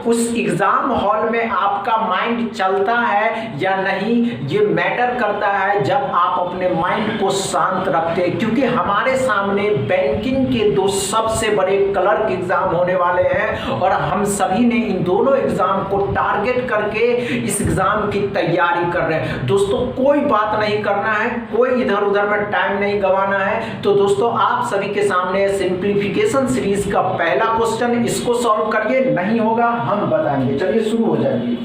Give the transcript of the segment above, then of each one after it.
उस exam hall में आपका माइंड चलता है या नहीं, ये मैटर करता है जब आप अपने माइंड को शांत रखते हैं। क्योंकि हमारे सामने बैंकिंग के दो सबसे बड़े क्लर्क एग्जाम होने वाले हैं और हम सभी ने इन दोनों एग्जाम को टारगेट करके इस एग्जाम की तैयारी कर रहे हैं। दोस्तों कोई बात नहीं करना है, कोई इधर उधर में टाइम नहीं गंवाना है। तो दोस्तों आप सभी के सामने सिंप्लीफिकेशन सीरीज का पहला क्वेश्चन, इसको सॉल्व करिए, नहीं होगा हम बताएंगे। चलिए शुरू हो जाइए।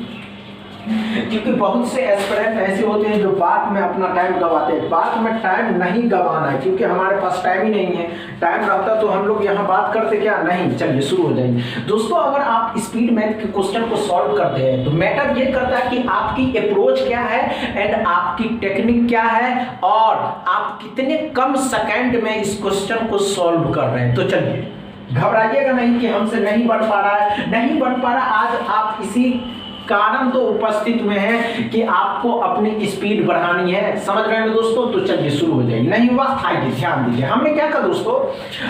क्योंकि बहुत से एस्पिरेंट ऐसे होते हैं जो बात में अपना टाइम गंवाते हैं। बात में टाइम नहीं गंवाना है क्योंकि हमारे पास टाइम ही नहीं है। टाइम रहता तो हम लोग यहाँ बात करते क्या, नहीं। चलिए शुरू हो जाइए। दोस्तों अगर आप स्पीड मैथ के क्वेश्चन को सॉल्व करते हैं तो मैटर ये करता है कि आपकी अप्रोच क्या है एंड आपकी टेक्निक क्या है और आप कितने कम सेकेंड में इस क्वेश्चन को सॉल्व कर रहे हैं। तो चलिए घबराइएगा नहीं कि हमसे नहीं बढ़ पा रहा है, नहीं बढ़ पा रहा। आज आप इसी कारण तो उपस्थित में है कि आपको अपनी स्पीड बढ़ानी है। समझ रहे हैं दोस्तों। तो चलिए शुरू हो जाइए। नहीं हुआ, आइए ध्यान दीजिए। हमने क्या कहा दोस्तों,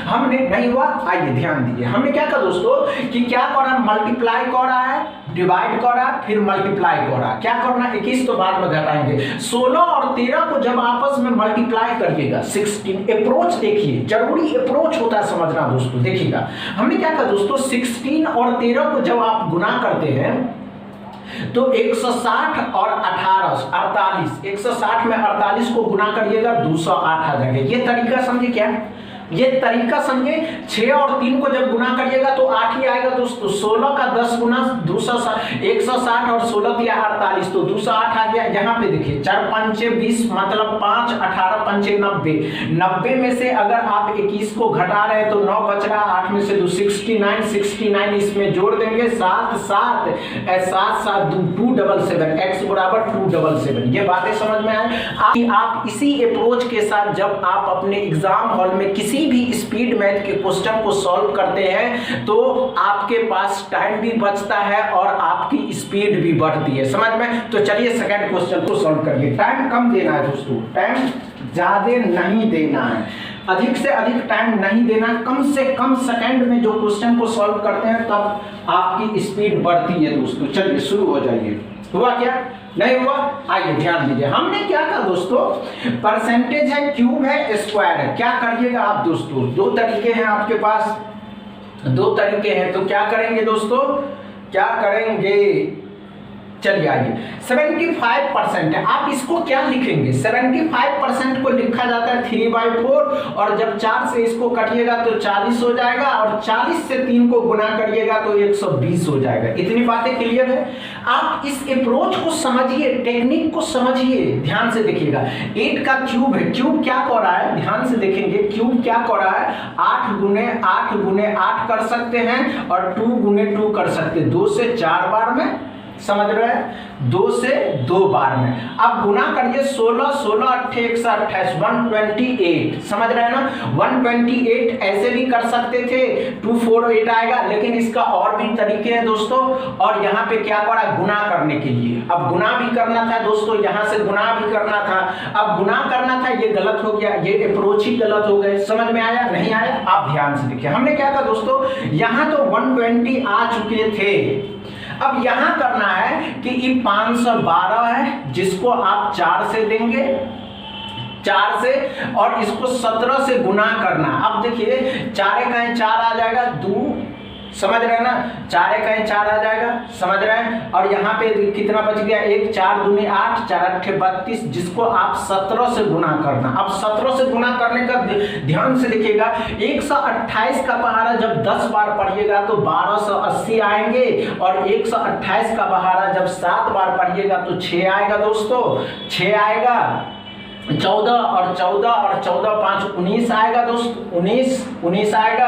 हमने नहीं हुआ, आइए ध्यान दीजिए। हमने क्या कहा दोस्तों कि क्या कर रहा है, मल्टीप्लाई कर रहा है, डिवाइड कर रहा है, फिर मल्टीप्लाई कर रहा है। क्या करना, 21 तो बाद में घटाएंगे। 16 और 13 को जब आपस में मल्टीप्लाई करिएगा 16, अप्रोच देखिए, जरूरी अप्रोच होता है समझना दोस्तों। देखिएगा हमने क्या कहा दोस्तों, 16 और 13 को जब आप गुना करते हैं तो 160 और 18 48, 160 में 48 को गुना करिएगा 208 आ जाएगा। ये तरीका समझे क्या, ये तरीका समझे। 6 और 3 को जब गुना करिएगा तो 8 ही आएगा दोस्तों। 16 का 10 गुना 260, 160 और 16 दिया 48 तो 208 आ गया। यहाँ पे देखिए 4 पंचे 20 मतलब 5, 18 पंचे 90, 90 में से अगर आप 21 को घटा रहे हैं तो 9 बच रहा, 8 में से 2 69, 69 इसमें जोड़ देंगे 7 7 7 7 277, x बराबर 277। ये बातें समझ में आए। आप इसी अप्रोच के साथ जब आप अपने एग्जाम हॉल में किसी भी स्पीड मैथ के क्वेश्चन को सॉल्व करते हैं तो आपके पास टाइम भी बचता है और आपकी स्पीड भी बढ़ती है। समझ में। तो चलिए सेकंड क्वेश्चन को सॉल्व करिए। टाइम कम देना है दोस्तों, टाइम ज्यादा नहीं देना है, अधिक से अधिक टाइम नहीं देना, कम से कम सेकंड में जो क्वेश्चन को सॉल्व करते हैं तब आपकी स्पीड बढ़ती है दोस्तों। चलिए शुरू हो जाइए। हुआ क्या, नहीं हुआ, आइए ध्यान दीजिए। हमने क्या कहा दोस्तों, परसेंटेज है, क्यूब है, स्क्वायर है। क्या करिएगा आप दोस्तों, दो तरीके हैं आपके पास, दो तरीके हैं। तो क्या करेंगे दोस्तों, क्या करेंगे, चलिए आइए। 75% है, आप इसको क्या लिखेंगे, 75% को लिखा जाता है 3/4 और जब 4 से इसको कटिएगा तो 40 हो जाएगा और 40 से 3 को गुना करिएगा तो 120 हो जाएगा। इतनी बातें क्लियर है। आप इस अप्रोच को समझिए, टेक्निक को समझिए, ध्यान से देखिएगा। 8 का क्यूब है, क्यूब क्या कर रहा है, ध्यान से देखेंगे, क्यूब क्या कर रहा है, 8 गुने 8 गुने 8 कर सकते हैं और 2 गुने 2 कर सकते हैं, 2 से 4 बार में। समझ रहे हैं, 2 से 2 बार में। अब गुना करिए 16 16 8 128 128। समझ रहे हैं ना, 128 ऐसे भी कर सकते थे, 248 आएगा, लेकिन इसका और भी तरीके हैं दोस्तों। और यहाँ पे क्या करा, गुना करने के लिए, अब गुना भी करना था दोस्तों, यहाँ से गुना भी करना था। अब गुना करना था, ये गलत हो गया, ये अप्रोच ही गलत हो गए। समझ में आया, नहीं आया, आप ध्यान से देखिए। हमने क्या कहा दोस्तों, यहाँ तो 120 आ चुके थे। अब यहां करना है कि ये 512 है जिसको आप 4 से देंगे, 4 से, और इसको 17 से गुना करना। अब देखिए 4 का 4 आ जाएगा 2, समझ रहे हैं ना, 4 का 4 आ जाएगा, समझ रहे हैं। और यहाँ पे कितना बच गया, 1 4 दूनी 8 4 8 32, जिसको आप 17 से गुना करना। अब 17 से गुना करने का ध्यान से देखिएगा, 128 का पहाड़ा जब 10 बार पढ़िएगा तो 1280 आएंगे और 128 का पहाड़ा जब 7 बार पढ़िएगा तो 6 आएगा दोस्तों, 6 आएगा। 14 और 14 और 14 5 19 आएगा दोस्त, 19 आएगा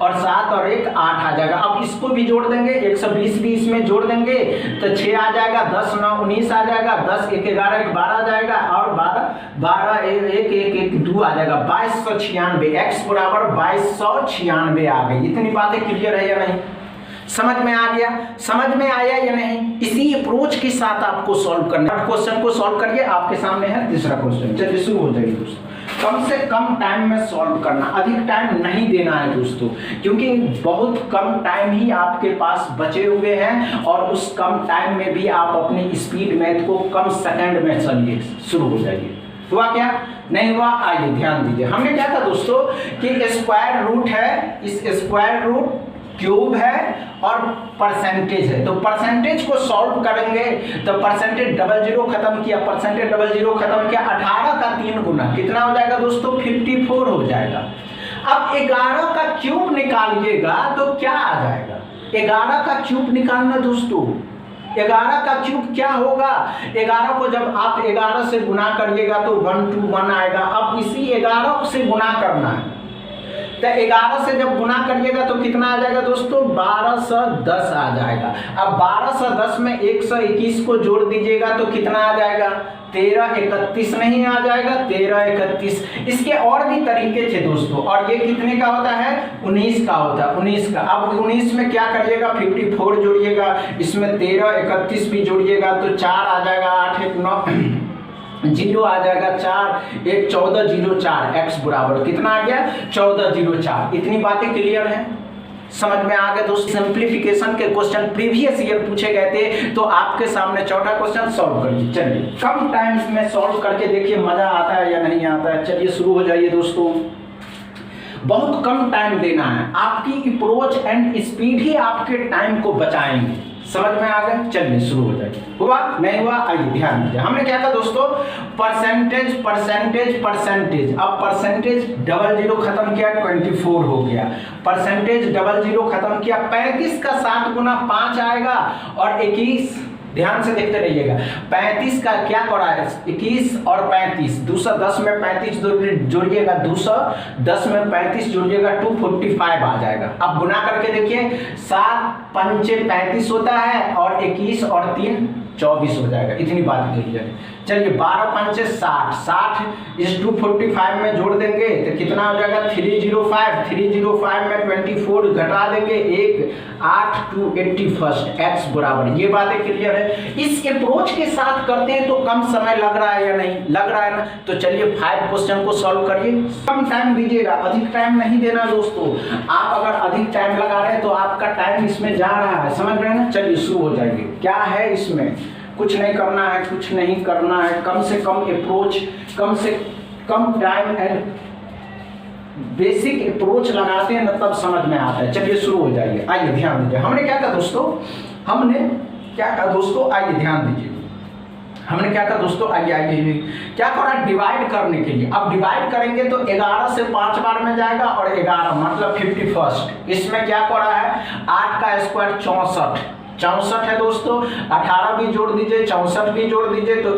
और 7 और 1 8 आ जाएगा। अब इसको भी जोड़ देंगे, 120 भी इसमें जोड़ देंगे तो 6 आ जाएगा, 10 9 19 आ जाएगा, 10 1 11 1 12 आ जाएगा और 12 1 1 1 2 आ जाएगा, 2296। x बराबर 2296 आ गई। इतनी बातें क्लियर है या नहीं, समझ में आ गया, समझ में आया या नहीं। इसी अप्रोच के साथ आपको सॉल्व करना है। क्वेश्चन को सॉल्व करिए, आपके सामने है तीसरा क्वेश्चन। चलिए शुरू हो जाइए दोस्तों। कम से कम टाइम में सॉल्व करना, अधिक टाइम नहीं देना है दोस्तों, क्योंकि बहुत कम टाइम ही आपके पास बचे हुए हैं और उस कम टाइम में भी आप अपनी स्पीड मैथ को कम सेकंड में चलिए, शुरू हो जाइए। हुआ क्या? नहीं हुआ? आइए ध्यान दीजिए। हमने क्या था दोस्तों कि स्क्वायर रूट है, इस स्क्वायर रूट क्यूब है और परसेंटेज है, तो परसेंटेज को सॉल्व करेंगे तो परसेंटेज डबल जीरो खत्म किया, परसेंटेज डबल जीरो खत्म किया, 18 का 3 गुना कितना हो जाएगा दोस्तों? 54 हो जाएगा। अब 11 का क्यूब निकालिएगा तो क्या आ जाएगा? 11 का क्यूब निकालना दोस्तों, 11 का क्यूब क्या होगा? 11 को जब आप 11 से गुना करिएगा तो 121 आएगा। अब इसी 11 से गुना करना है, तो 11 से जब गुना करिएगा तो कितना आ जाएगा दोस्तों? 1210 आ जाएगा। अब 1210 में 121 को जोड़ दीजिएगा तो कितना आ जाएगा? 1331 नहीं आ जाएगा? 1331। इसके और भी तरीके थे दोस्तों, और ये कितने का होता है? 19 का होता है, 19 का। अब 19 में क्या करिएगा? 54 जोड़िएगा, इसमें 1331 भी जोड़िएगा तो 4 आ जाएगा, 8 1 9 जीरो आ जाएगा, 4 1 14 0 4 x बराबर कितना आ गया? 14 0 4। इतनी बातें क्लियर हैं, समझ में आ गया दोस्तों। सिंप्लीफिकेशन के क्वेश्चन प्रीवियस ईयर पूछे गए थे, तो आपके सामने चौथा क्वेश्चन सॉल्व करिए। चलिए कम टाइम में सॉल्व करके देखिए मजा आता है या नहीं आता है। चलिए शुरू हो जाइए दोस्तों। बहुत कम टाइम देना है, आपकी अप्रोच एंड स्पीड ही आपके टाइम को बचाएंगे। समझ में आ गया? चलिए शुरू हो जाइए। हुआ? नहीं हुआ? आइए ध्यान दीजिए। हमने क्या था दोस्तों? Percentage percentage percentage. अब परसेंटेज डबल जीरो खत्म किया, 24 हो गया। परसेंटेज डबल जीरो खत्म किया, 35 का 7 गुना 5 आएगा और 21। ध्यान से देखते रहिएगा। 35 का क्या करा है? 21 और 35, 210 में 35 जोड़िएगा, 210 में 35 जोड़िएगा, 245 आ जाएगा। अब गुना करके देखिए, 7 पंचे 35 होता है और 21 और 3 24 हो जाएगा। इतनी बात कही जाए। चलिए 12 पंचे 60, 60 इस 245 में जोड़ देंगे तो कितना हो जाएगा? 305, 305 में 24 घटा देंगे, 1 8 2 81 x बराबर। ये बातें क्लियर है। इस अप्रोच के साथ करते हैं तो कम समय लग रहा है या नहीं? लग रहा है ना? तो चलिए 5 क्वेश्चन को सॉल्व करिए। कम टाइम दीजिएगा, अधिक टाइम नहीं देना दोस्तों। आप अगर अधिक टाइम लगा रहे हैं तो आपका टाइम इसमें जा रहा है, समझ रहे हैं ना? चलिए शुरू हो जाएंगे। क्या है इसमें? कुछ नहीं करना है, कुछ नहीं करना है। कम से कम अप्रोच, कम से कम टाइम एंड बेसिक अप्रोच लगाते हैं ना, तब समझ में आता है। चलिए शुरू हो जाइए। आइए ध्यान दीजिए। हमने क्या कहा दोस्तों? हमने क्या कहा दोस्तों? आइए ध्यान दीजिए। हमने क्या कहा दोस्तों? आइए क्या करा? डिवाइड करने के लिए। अब डिवाइड करेंगे तो 11 से 5 बार में जाएगा और 11 मतलब 51। इसमें क्या करा है? 8 का स्क्वायर 64 है दोस्तों। 18 भी जोड़ दीजिए, 64 भी जोड़ दीजिए तो